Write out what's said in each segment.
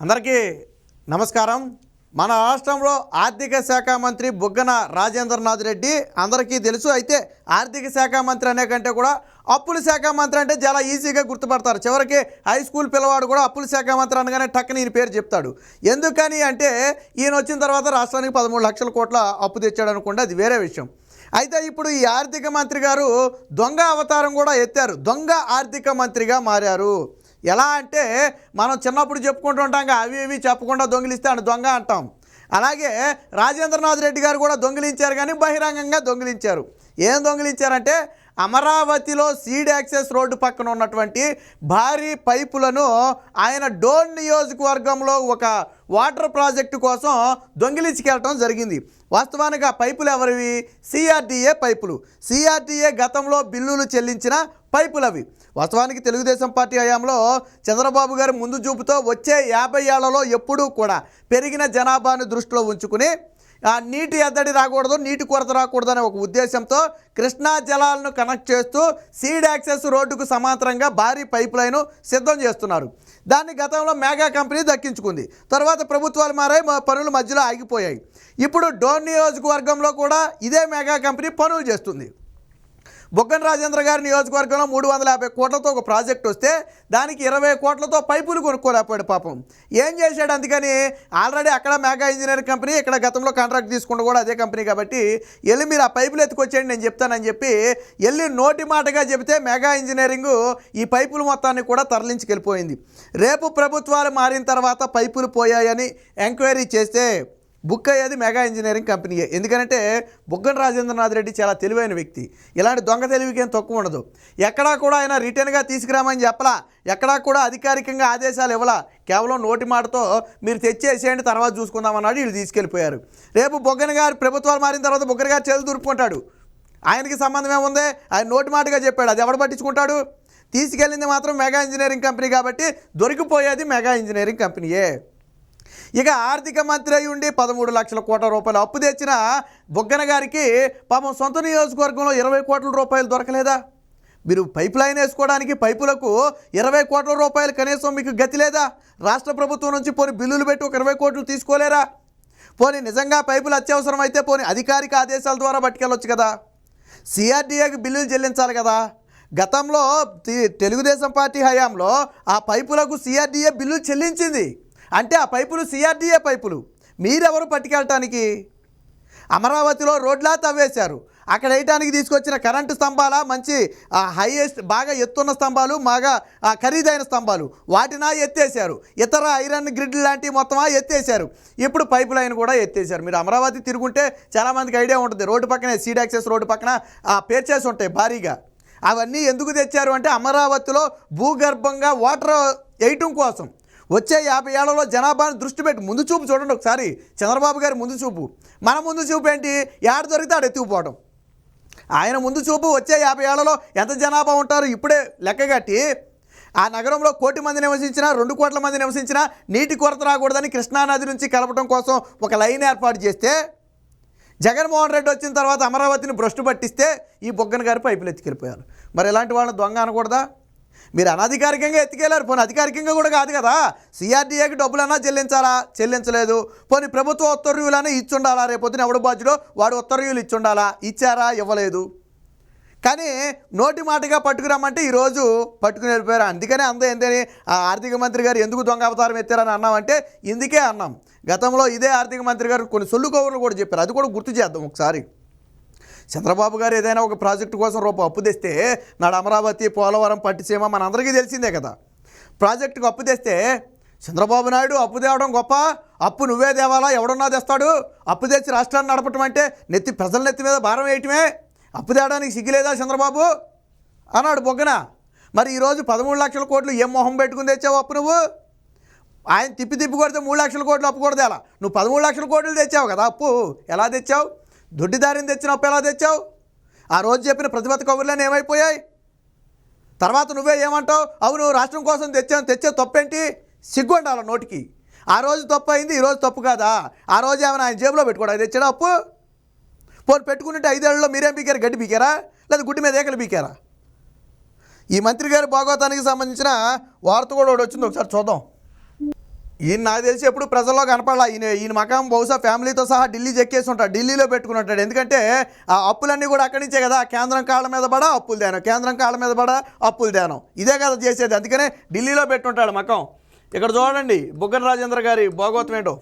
అందరికీ నమస్కారం. మన రాష్ట్రంలో ఆర్థిక శాఖ మంత్రి బుగ్గన రాజేంద్రనాథ్ రెడ్డి అందరికీ తెలుసు. అయితే ఆర్థిక శాఖ మంత్రి అనే కంటే కూడా అప్పుల శాఖ మంత్రి అంటే చాలా ఈజీగా గుర్తుపడతారు. చివరికి హై స్కూల్ పిల్లవాడు కూడా అప్పుల శాఖ మంత్రి అనగానే టక్కని ఈయన పేరు చెప్తాడు. ఎందుకని అంటే ఈయన వచ్చిన తర్వాత రాష్ట్రానికి 13 లక్షల కోట్ల అప్పు తెచ్చాడు అనుకుంటే అది వేరే విషయం. అయితే ఇప్పుడు ఈ ఆర్థిక మంత్రి గారు దొంగ అవతారం కూడా ఎత్తారు. దొంగ ఆర్థిక మంత్రిగా మారారు. ఎలా అంటే మనం చిన్నప్పుడు చెప్పుకుంటూ ఉంటాం, అవి ఇవి చెప్పకుండా దొంగిలిస్తే అని దొంగ అంటాం. అలాగే రాజేంద్రనాథ్ రెడ్డి గారు కూడా దొంగిలించారు, కానీ బహిరంగంగా దొంగిలించారు. ఏం దొంగిలించారంటే అమరావతిలో సీడ్ యాక్సెస్ రోడ్డు పక్కన ఉన్నటువంటి భారీ పైపులను ఆయన డోన్ నియోజకవర్గంలో ఒక వాటర్ ప్రాజెక్టు కోసం దొంగిలించుకెళ్ళటం జరిగింది. వాస్తవానికి ఆ పైపులు ఎవరివి? సిఆర్డీఏ పైపులు. సిఆర్డీఏ గతంలో బిల్లులు చెల్లించిన పైపులు అవి. వాస్తవానికి తెలుగుదేశం పార్టీ హయాంలో చంద్రబాబు గారు ముందు చూపుతో వచ్చే 50 ఏళ్లలో ఎప్పుడూ కూడా పెరిగిన జనాభాను దృష్టిలో ఉంచుకుని నీటి ఎద్దడి రాకూడదు, నీటి కొరత రాకూడదు అనే ఒక ఉద్దేశంతో కృష్ణా జలాలను కనెక్ట్ చేస్తూ సీడ్ యాక్సెస్ రోడ్డుకు సమాంతరంగా భారీ పైప్ లైను సిద్ధం చేస్తున్నారు. దాన్ని గతంలో మెగా కంపెనీ దక్కించుకుంది. తర్వాత ప్రభుత్వాలు మారాయి, పనులు మధ్యలో ఆగిపోయాయి. ఇప్పుడు డోన్ నియోజకవర్గంలో కూడా ఇదే మెగా కంపెనీ పనులు చేస్తుంది. బుగ్గన రాజేంద్ర గారి నియోజకవర్గంలో 350 కోట్లతో ఒక ప్రాజెక్ట్ వస్తే దానికి 20 కోట్లతో పైపులు కొనుక్కోలేకపోయాడు పాపం. ఏం చేశాడు? అందుకని ఆల్రెడీ అక్కడ మెగా ఇంజనీరింగ్ కంపెనీ, ఇక్కడ గతంలో కాంట్రాక్ట్ తీసుకుంటూ కూడా అదే కంపెనీ కాబట్టి వెళ్ళి మీరు ఆ పైపులు ఎత్తుకొచ్చేయండి నేను చెప్తానని చెప్పి వెళ్ళి నోటి మాటగా చెబితే మెగా ఇంజనీరింగ్ ఈ పైపులు మొత్తాన్ని కూడా తరలించుకెళ్ళిపోయింది. రేపు ప్రభుత్వాలు మారిన తర్వాత పైపులు పోయాయని ఎంక్వైరీ చేస్తే బుక్ అయ్యేది మెగా ఇంజనీరింగ్ కంపెనీయే. ఎందుకంటే బుగ్గన రాజేంద్రనాథ్ రెడ్డి చాలా తెలివైన వ్యక్తి. ఇలాంటి దొంగ తెలివికి ఏం తక్కువ ఉండదు. ఎక్కడా కూడా ఆయన రిటర్న్గా తీసుకురామని చెప్పలా, ఎక్కడా కూడా అధికారికంగా ఆదేశాలు ఇవ్వలా. కేవలం నోటి మాటతో మీరు తెచ్చేసేయండి తర్వాత చూసుకుందామన్నాడు. వీళ్ళు తీసుకెళ్ళిపోయారు. రేపు బుగ్గన గారు ప్రభుత్వాలు మారిన తర్వాత బుగ్గన గారు చేతులు దురుపుకుంటాడు. ఆయనకి సంబంధం ఏముంది? ఆయన నోటి మాటగా చెప్పాడు, అది ఎవడు పట్టించుకుంటాడు? తీసుకెళ్ళింది మాత్రం మెగా ఇంజనీరింగ్ కంపెనీ కాబట్టి దొరికిపోయేది మెగా ఇంజనీరింగ్ కంపెనీయే. ఇక ఆర్థిక మంత్రి అయి ఉండి 13 లక్షల కోట్ల రూపాయలు అప్పు తెచ్చిన బుగ్గన గారికి పాపం సొంత నియోజకవర్గంలో 20 కోట్ల రూపాయలు దొరకలేదా? మీరు పైప్ లైన్ వేసుకోవడానికి పైపులకు 20 కోట్ల రూపాయలు కనీసం మీకు గతి లేదా? రాష్ట్ర ప్రభుత్వం నుంచి పోనీ బిల్లులు పెట్టి ఒక 20 కోట్లు తీసుకోలేరా? పోనీ నిజంగా పైపులు అత్యవసరం అయితే పోనీ అధికారిక ఆదేశాల ద్వారా పట్టుకెళ్ళొచ్చు కదా. సిఆర్డీఏకి బిల్లులు చెల్లించాలి కదా. గతంలో తెలుగుదేశం పార్టీ హయాంలో ఆ పైపులకు సిఆర్డీఏ బిల్లులు చెల్లించింది. అంటే ఆ పైపులు సిఆర్డీఏ పైపులు. మీరెవరు పట్టుకెళ్ళటానికి? అమరావతిలో రోడ్లా తవ్వేశారు. అక్కడ వేయటానికి తీసుకొచ్చిన కరెంటు స్తంభాల మంచి హైయెస్ట్ బాగా ఎత్తున్న స్తంభాలు, బాగా ఖరీదైన స్తంభాలు వాటినా ఎత్తేసారు. ఇతర ఐరన్ గ్రిడ్ లాంటివి మొత్తమా ఎత్తేసారు. ఇప్పుడు పైప్ లైన్ కూడా ఎత్తేసారు. మీరు అమరావతి తిరుగుంటే చాలామందికి ఐడియా ఉంటుంది. రోడ్డు పక్కనే సీడ్ యాక్సెస్ రోడ్డు పక్కన పేర్చేసి ఉంటాయి భారీగా. అవన్నీ ఎందుకు తెచ్చారు అంటే అమరావతిలో భూగర్భంగా వాటర్ వేయటం కోసం. వచ్చే 50 ఏళ్లలో జనాభాను దృష్టి పెట్టి ముందు చూపు చూడండి ఒకసారి. చంద్రబాబు గారి ముందు చూపు, మన ముందు చూపు ఏంటి? ఏడ దొరికితే ఆడ ఎత్తుకుపోవడం. ఆయన ముందు చూపు వచ్చే 50 ఏళ్లలో ఎంత జనాభా ఉంటారు ఇప్పుడే లెక్కగట్టి ఆ నగరంలో 1 కోటి మంది నివసించినా 2 కోట్ల మంది నివసించినా నీటి కొరత రాకూడదని కృష్ణానది నుంచి కలపడం కోసం ఒక లైన్ ఏర్పాటు చేస్తే జగన్మోహన్ రెడ్డి వచ్చిన తర్వాత అమరావతిని భ్రష్టు పట్టిస్తే ఈ బుగ్గన గారి పైపులు ఎత్తుకెళ్ళిపోయారు. మరి ఇలాంటి వాళ్ళని దొంగ అనకూడదా? మీరు అనధికారికంగా ఎత్తుకెళ్ళారు, పోనీ అధికారికంగా కూడా కాదు కదా. సిఆర్డీఏకి డబ్బులన్నా చెల్లించాలా? చెల్లించలేదు. పోనీ ప్రభుత్వ ఉత్తర్వులన్నా ఇచ్చుండాలా? రేపొద్దున ఎవడు బాధ్యుడో వాడు ఉత్తర్వులు ఇచ్చుండాలా? ఇచ్చారా? ఇవ్వలేదు. కానీ నోటి మాటగా పట్టుకురామంటే ఈరోజు పట్టుకుని వెళ్ళిపోయారు. అందుకనే ఏంటని ఆ ఆర్థిక మంత్రి గారు ఎందుకు దొంగ అవతారం ఎత్తారని అన్నామంటే ఇందుకే అన్నాం. గతంలో ఇదే ఆర్థిక మంత్రి గారు కొన్ని సొల్లు కవర్లు కూడా చెప్పారు. అది కూడా గుర్తు చేద్దాం ఒకసారి. చంద్రబాబు గారు ఏదైనా ఒక ప్రాజెక్టు కోసం అప్పు తెస్తే నాడు అమరావతి, పోలవరం, పట్టిసీమ మన అందరికీ తెలిసిందే కదా. ప్రాజెక్టుకు అప్పు తెస్తే చంద్రబాబు నాయుడు అప్పు తేవడం గొప్ప, అప్పు నువ్వే తేవాలా, ఎవడన్నా తెస్తాడు, అప్పు తెచ్చి రాష్ట్రాన్ని నడపటం అంటే ప్రజల నెత్తి మీద భారం వేయటమే, అప్పు తేవడానికి సిగ్గులేదా చంద్రబాబు అన్నాడు బొగ్గన. మరి ఈరోజు 13 లక్షల కోట్లు ఏం మొహం పెట్టుకుని తెచ్చావు అప్పు? నువ్వు ఆయన తిప్పి కొడితే 3 లక్షల కోట్లు అప్పు కూడా తేలా. నువ్వు 13 లక్షల కోట్లు తెచ్చావు కదా అప్పు. ఎలా తెచ్చావు? దొడ్డిదారిని తెచ్చిన అప్పు ఎలా తెచ్చావు? ఆ రోజు చెప్పిన ప్రతిపత్తి కబుర్లని ఏమైపోయాయి? తర్వాత నువ్వే ఏమంటావు? అవును రాష్ట్రం కోసం తెచ్చే తప్పేంటి? సిగ్గు ఉండాలి నోటికి. ఆ రోజు తప్పు అయింది, ఈరోజు తప్పు కాదా? ఆ రోజు ఏమైనా ఆయన జేబులో పెట్టుకోవడానికి తెచ్చాడా అప్పు? పోనీ పెట్టుకుంటే 5 ఏళ్లలో మీరేం పీకారు? గడ్డి పీకారా లేదా గుడ్డి మీద ఏకలు పీకారా? ఈ మంత్రి గారి భాగవతానికి సంబంధించిన వార్త కూడా ఒకటి వచ్చింది, ఒకసారి చూద్దాం. ఈయన నాకు తెలిసి ఎప్పుడు ప్రజల్లో కనపడాల. ఈయన మకాం బహుశా ఫ్యామిలీతో సహా ఢిల్లీ చెక్కేసి ఉంటాడు, ఢిల్లీలో పెట్టుకున్నట్టాడు. ఎందుకంటే ఆ అప్పులన్నీ కూడా అక్కడి నుంచే కదా, కేంద్రం కాళ్ళ మీద పడా అప్పులు తేనం, కేంద్రం కాళ్ళ మీద పడా అప్పులు తేనం, ఇదే కదా చేసేది. అందుకనే ఢిల్లీలో పెట్టుంటాడు మకాం. ఇక్కడ చూడండి బుగ్గన రాజేంద్ర గారి భాగవతం ఏంటో.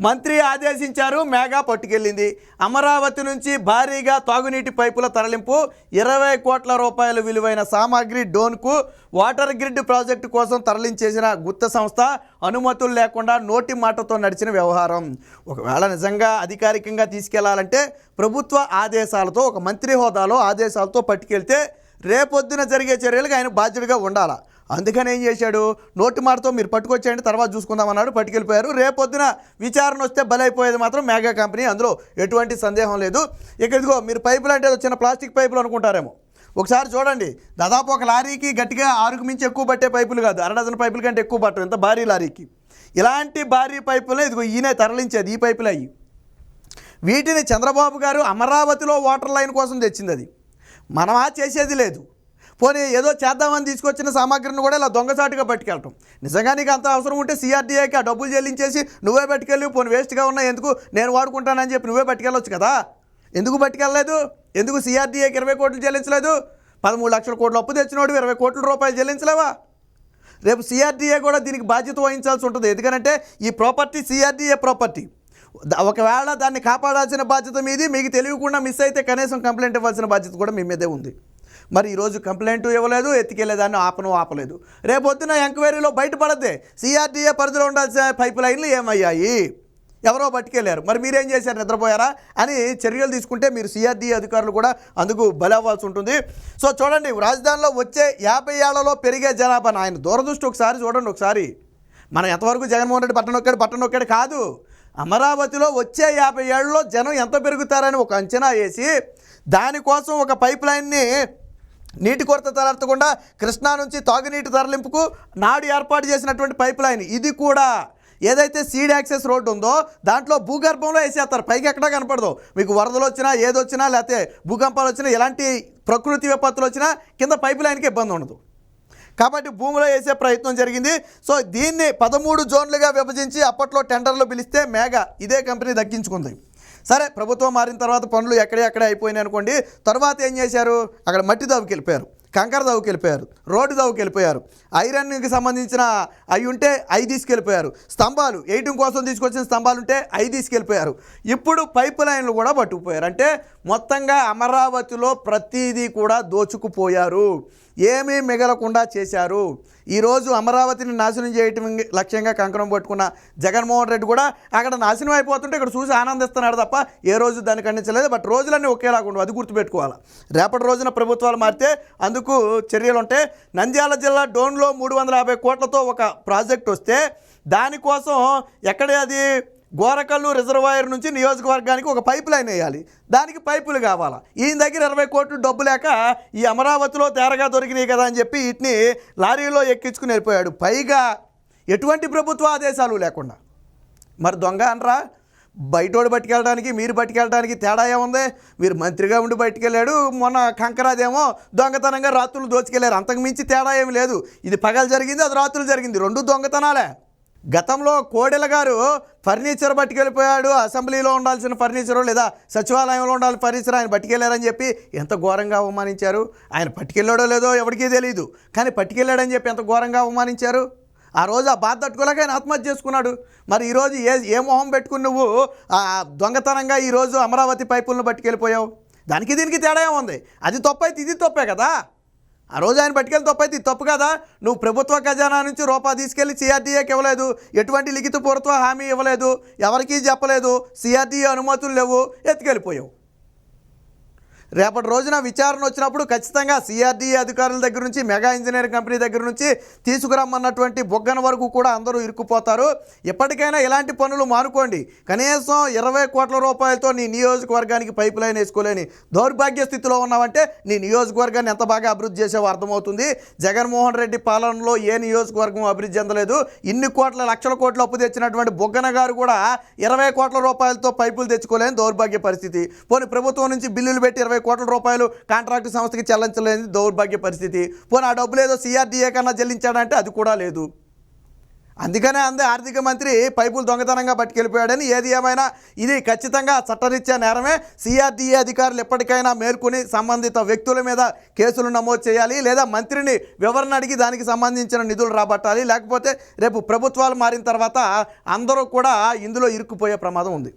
మంత్రి ఆదేశించారు, మేఘా పట్టుకెళ్ళింది. అమరావతి నుంచి భారీగా తాగునీటి పైపుల తరలింపు, 20 కోట్ల రూపాయల విలువైన సామాగ్రి డోన్కు వాటర్ గ్రిడ్ ప్రాజెక్టు కోసం తరలించేసిన గుత్త సంస్థ అనుమతులు లేకుండా నోటి మాటతో నడిచిన వ్యవహారం. ఒకవేళ నిజంగా అధికారికంగా తీసుకెళ్లాలంటే ప్రభుత్వ ఆదేశాలతో, ఒక మంత్రి హోదాలో ఆదేశాలతో పట్టుకెళ్తే రేపొద్దున జరిగే చర్యలకు ఆయన బాధ్యుడిగా ఉండాలా. అందుకని ఏం చేశాడు, నోటి మాటతో మీరు పట్టుకొచ్చేయండి తర్వాత చూసుకుందామన్నాడు, పట్టుకెళ్ళిపోయారు. రేపొద్దున విచారణ వస్తే బలైపోయేది మాత్రం మేఘా కంపెనీ, అందులో ఎటువంటి సందేహం లేదు. ఇక ఇదిగో మీరు పైపులు అంటే చిన్న ప్లాస్టిక్ పైపులు అనుకుంటారేమో, ఒకసారి చూడండి. దాదాపు ఒక లారీకి గట్టిగా 6కు మించి ఎక్కువ పట్టే పైపులు కాదు, 1/2 డజన్ పైపుల కంటే ఎక్కువ పట్టవు ఇంత భారీ లారీకి. ఇలాంటి భారీ పైపులే ఇదిగో ఈయనే తరలించేది, ఈ పైపులు అయ్యి. వీటిని చంద్రబాబు గారు అమరావతిలో వాటర్ లైన్ కోసం తెచ్చింది. అది మనమా చేసేది లేదు. పోనీ ఏదో చేద్దామని తీసుకొచ్చిన సామాగ్రిని కూడా ఇలా దొంగసాటుగా పట్టుకెళ్ళటం. నిజంగా నీకు అంత అవసరం ఉంటే సిఆర్డీఏకి ఆ డబ్బులు చెల్లించేసి నువ్వే పట్టుకెళ్ళి, పోనీ వేస్ట్గా ఉన్నా ఎందుకు నేను వాడుకుంటానని చెప్పి నువ్వే పట్టుకెళ్ళొచ్చు కదా. ఎందుకు పట్టుకెళ్ళలేదు? ఎందుకు సిఆర్డీఏకి 20 కోట్లు చెల్లించలేదు? 13 లక్షల కోట్ల అప్పు తెచ్చినోడు 20 కోట్ల రూపాయలు చెల్లించలేవా? రేపు సిఆర్డీఏ కూడా దీనికి బాధ్యత వహించాల్సి ఉంటుంది. ఎందుకంటే ఈ ప్రాపర్టీ సిఆర్డీఏ ప్రాపర్టీ. ఒకవేళ దాన్ని కాపాడాల్సిన బాధ్యత మీది, మీకు తెలియకుండా మిస్ అయితే కనీసం కంప్లైంట్ ఇవ్వాల్సిన బాధ్యత కూడా మీ మీదే ఉంది. మరి ఈరోజు కంప్లైంట్ ఇవ్వలేదు, ఎత్తికెళ్ళేదాన్ని ఆపలేదు. రేపొద్దున ఎంక్వైరీలో బయటపడద్దే సిఆర్డీఏ పరిధిలో ఉండాల్సిన పైప్ లైన్లు ఏమయ్యాయి, ఎవరో పట్టుకెళ్ళారు, మరి మీరేం చేశారు, నిద్రపోయారా అని చర్యలు తీసుకుంటే మీరు సిఆర్డీఏ అధికారులు కూడా అందుకు బలవ్వాల్సి ఉంటుంది. సో చూడండి, రాజధానిలో వచ్చే 50 ఏళ్లలో పెరిగే జనాభాను ఆయన దూరదృష్టి ఒకసారి చూడండి. ఒకసారి మనం ఎంతవరకు జగన్మోహన్ రెడ్డి పట్టణ నొక్కాడు కాదు, అమరావతిలో వచ్చే 50 ఏళ్లలో జనం ఎంత పెరుగుతారని ఒక అంచనా వేసి దానికోసం ఒక పైప్ లైన్ని నీటి కొరత తలెత్తకుండా కృష్ణా నుంచి తాగునీటి తరలింపుకు నాడు ఏర్పాటు చేసినటువంటి పైప్ లైన్. ఇది కూడా ఏదైతే సీడ్ యాక్సెస్ రోడ్డు ఉందో దాంట్లో భూగర్భంలో వేసేస్తారు, పైకి ఎక్కడా కనపడదు. మీకు వరదలు వచ్చినా ఏదొచ్చినా లేకపోతే భూకంపాలు వచ్చినా ఎలాంటి ప్రకృతి విపత్తులు వచ్చినా కింద పైప్ లైన్కి ఇబ్బంది ఉండదు. కాబట్టి భూమిలో వేసే ప్రయత్నం జరిగింది. సో దీన్ని 13 జోన్లుగా విభజించి అప్పట్లో టెండర్లు పిలిస్తే మేఘా ఇదే కంపెనీ దక్కించుకుంది. సరే, ప్రభుత్వం మారిన తర్వాత పనులు ఎక్కడే అయిపోయినాయి అనుకోండి. తర్వాత ఏం చేశారు, అక్కడ మట్టి దవ్వుకెళ్ళిపోయారు, కంకర దవ్వుకెళ్ళిపోయారు, రోడ్డు దవ్వుకెళ్ళిపోయారు, ఐరన్కి సంబంధించిన అవి ఉంటే అవి తీసుకెళ్ళిపోయారు, స్తంభాలు వేయటం కోసం తీసుకొచ్చిన స్తంభాలు ఉంటే అవి తీసుకెళ్ళిపోయారు. ఇప్పుడు పైప్ లైన్లు కూడా పట్టుకుపోయారు. అంటే మొత్తంగా అమరావతిలో ప్రతిదీ కూడా దోచుకుపోయారు, ఏమీ మిగలకుండా చేశారు. ఈరోజు అమరావతిని నాశనం చేయటం లక్ష్యంగా కంకణం పట్టుకున్న జగన్మోహన్ రెడ్డి కూడా అక్కడ నాశనం అయిపోతుంటే ఇక్కడ చూసి ఆనందిస్తున్నాడు తప్ప ఏ రోజు దాన్ని ఖండించలేదు. బట్ రోజులన్నీ ఒకేలాగా ఉండవు, అది గుర్తుపెట్టుకోవాలి. రేపటి రోజున ప్రభుత్వాలు మారితే అందుకు చర్యలు ఉంటాయి. నంద్యాల జిల్లా డోన్లో 350 కోట్లతో ఒక ప్రాజెక్ట్ వస్తే దానికోసం ఎక్కడే అది గోరకల్లు రిజర్వాయర్ నుంచి నియోజకవర్గానికి ఒక పైప్ లైన్ వేయాలి, దానికి పైపులు కావాలా. ఈయన దగ్గర 20 కోట్లు డబ్బు లేక ఈ అమరావతిలో తేరగా దొరికినాయి కదా అని చెప్పి వీటిని లారీలో ఎక్కించుకుని వెళ్ళిపోయాడు, పైగా ఎటువంటి ప్రభుత్వ ఆదేశాలు లేకుండా. మరి దొంగ అనరా? బయటోడు పట్టుకెళ్ళడానికి మీరు పట్టుకెళ్ళడానికి తేడా ఏముంది? మీరు మంత్రిగా ఉండి బయటకెళ్ళాడు, మొన్న కంకరాదేమో దొంగతనంగా రాత్రులు దోచుకెళ్ళారు, అంతకు మించి తేడా ఏమి లేదు. ఇది పగలు జరిగింది, అది రాత్రులు జరిగింది, 2 దొంగతనాలే. గతంలో కోడెల గారు ఫర్నిచర్ పట్టుకెళ్ళిపోయాడు, అసెంబ్లీలో ఉండాల్సిన ఫర్నిచరు లేదా సచివాలయంలో ఉండాల్సిన ఫర్నిచర్ ఆయన పట్టుకెళ్ళారని చెప్పి ఎంత ఘోరంగా అవమానించారు. ఆయన పట్టుకెళ్ళాడో లేదో ఎవరికీ తెలియదు, కానీ పట్టుకెళ్ళాడని చెప్పి ఎంత ఘోరంగా అవమానించారు. ఆ రోజు ఆ బాధ తట్టుకోలేక ఆయన ఆత్మహత్య చేసుకున్నాడు. మరి ఈరోజు ఏ మొహం పెట్టుకుని నువ్వు దొంగతనంగా ఈరోజు అమరావతి పైపులను పట్టుకెళ్ళిపోయావు? దానికి దీనికి తేడా ఏముంది? అది తప్పైతే ఇది తప్పే కదా. ఆ రోజు ఆయన పట్టుకెళ్ళి తప్పైతే ఇది తప్పు కదా. నువ్వు ప్రభుత్వ ఖజానా నుంచి రూపాయి తీసుకెళ్ళి సిఆర్డీఏకి ఇవ్వలేదు, ఎటువంటి లిఖితపూర్వక హామీ ఇవ్వలేదు, ఎవరికీ చెప్పలేదు, సిఆర్డీఏ అనుమతులు లేవు, ఎత్తుకెళ్ళిపోయావు. రేపటి రోజున విచారణ వచ్చినప్పుడు ఖచ్చితంగా సిఆర్డీఏ అధికారుల దగ్గర నుంచి మెగా ఇంజనీరింగ్ కంపెనీ దగ్గర నుంచి తీసుకురమ్మన్నటువంటి బొగ్గన వరకు కూడా అందరూ ఇరుక్కుపోతారు. ఎప్పటికైనా ఇలాంటి పనులు మానుకోండి. కనీసం 20 కోట్ల రూపాయలతో నీ నియోజకవర్గానికి పైప్ లైన్ వేసుకోలేని దౌర్భాగ్య స్థితిలో ఉన్నావంటే నీ నియోజకవర్గాన్ని ఎంత బాగా అభివృద్ధి చేసావో అర్థమవుతుంది. జగన్మోహన్ రెడ్డి పాలనలో ఏ నియోజకవర్గం అభివృద్ధి చెందలేదు. ఇన్ని లక్షల కోట్ల అప్పు తెచ్చినటువంటి బొగ్గన గారు కూడా 20 కోట్ల రూపాయలతో పైపులు తెచ్చుకోలేని దౌర్భాగ్య పరిస్థితి. పోనీ ప్రభుత్వం నుంచి బిల్లులు పెట్టి 20 కోట్ల రూపాయలు కాంట్రాక్టు సంస్థకి చెల్లించలేని దౌర్భాగ్య పరిస్థితి. పోనీ ఆ డబ్బులు ఏదో సిఆర్డీఏ కన్నా చెల్లించాడంటే అది కూడా లేదు. అందుకనే ఆర్థిక మంత్రి పైపులు దొంగతనంగా పట్టుకెళ్ళిపోయాడని. ఏది ఏమైనా ఇది ఖచ్చితంగా చట్టరీత్యా నేరమే. సిఆర్డీఏ అధికారులు ఎప్పటికైనా మేల్కొని సంబంధిత వ్యక్తుల మీద కేసులు నమోదు చేయాలి, లేదా మంత్రిని వివరణ అడిగి దానికి సంబంధించిన నిధులు రాబట్టాలి. లేకపోతే రేపు ప్రభుత్వాలు మారిన తర్వాత అందరూ కూడా ఇందులో ఇరుక్కుపోయే ప్రమాదం ఉంది.